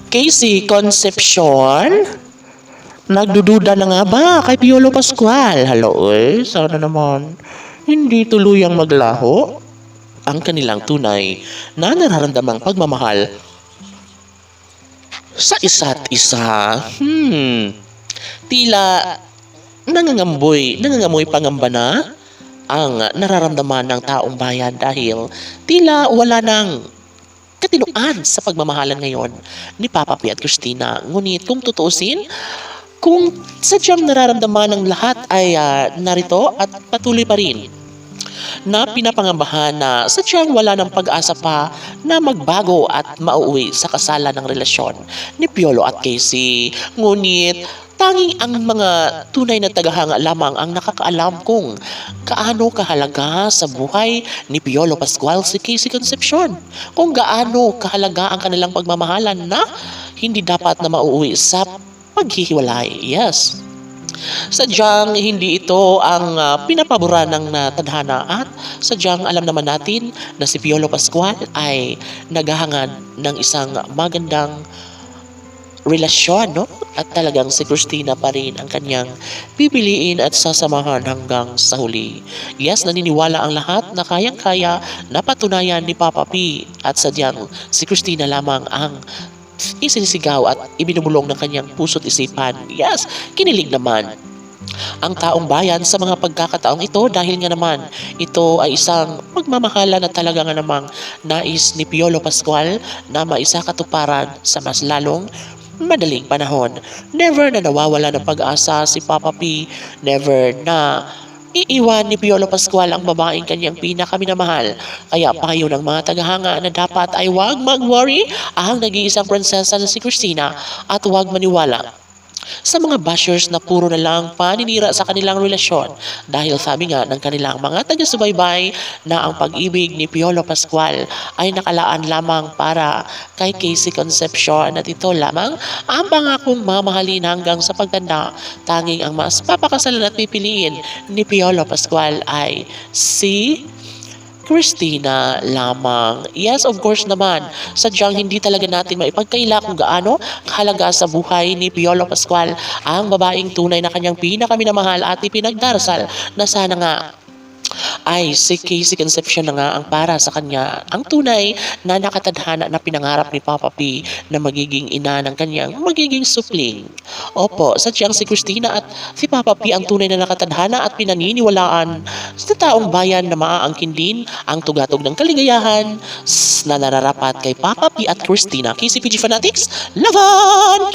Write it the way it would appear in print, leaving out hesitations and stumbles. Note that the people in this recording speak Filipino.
Casey Concepcion? Nagdududa na nga ba kay Piolo Pascual? Hello, sana naman hindi tuluyang maglaho ang kanilang tunay na nararamdamang pagmamahal sa isa't isa. Tila nangangamoy pangamba na ang nararamdaman ng taong bayan dahil tila wala ng katinuan sa pagmamahalan ngayon ni Papa P at Christina. Ngunit kung tutuusin, kung sadyang nararamdaman ng lahat ay narito at patuloy pa rin na pinapangambahan na sadyang wala ng pag-asa pa na magbago at mauuwi sa kasalan ng relasyon ni Piolo at Casey. Ngunit tanging ang mga tunay na tagahanga lamang ang nakakaalam kung kaano kahalaga sa buhay ni Piolo Pascual si Casey Concepcion. Kung gaano kahalaga ang kanilang pagmamahalan na hindi dapat na mauuwi sa paghihiwalay. Yes. Sadyang hindi ito ang pinapabura ng tadhana at sadyang alam naman natin na si Piolo Pascual ay naghahangad ng isang magandang relasyon, no? At talagang si Christina pa rin ang kanyang pipiliin at sasamahan hanggang sa huli. Yes, naniniwala ang lahat na kayang-kaya na patunayan ni Papa P at sadyang si Christina lamang ang isinisigaw at ibinubulong ng kanyang puso't isipan. Yes, kinilig naman ang taong bayan sa mga pagkakataong ito dahil nga naman ito ay isang pagmamahala na talaga nga namang nais ni Piolo Pascual na maisakatuparan sa mas lalong madaling panahon. Never na nawawala ng pag-asa si Papa P. Never na iiwan ni Piolo Pascual ang babaeng kanyang pinakaminamahal. Kaya payo ng mga tagahanga na dapat ay huwag mag-worry ang nag-iisang prinsesa na si Christina at huwag maniwala sa mga bashers na puro na lang paninira sa kanilang relasyon dahil sabi nga ng kanilang mga taga-subaybay na ang pag-ibig ni Piolo Pascual ay nakalaan lamang para kay Casey Concepcion at ito lamang ang pangakong mamahalin hanggang sa pagtanda. Tanging ang mas papakasalan at pipiliin ni Piolo Pascual ay si Christina lamang. Yes, of course naman. Sadyang hindi talaga natin maipagkaila kung gaano kahalaga sa buhay ni Piolo Pascual ang babaeng tunay na kanyang pinakaminamahal at ipinagdarasal na sana nga ay si Casey Concepcion na nga ang para sa kanya ang tunay na nakatadhana na pinangarap ni Papa P na magiging ina ng kanyang magiging supling. Opo, sadyang si Christina at si Papa P ang tunay na nakatadhana at pinaniniwalaan sa taong bayan na maaangkin din ang tugatog ng kaligayahan na nararapat kay Papa P at Christina. KCPG Fanatics, laban!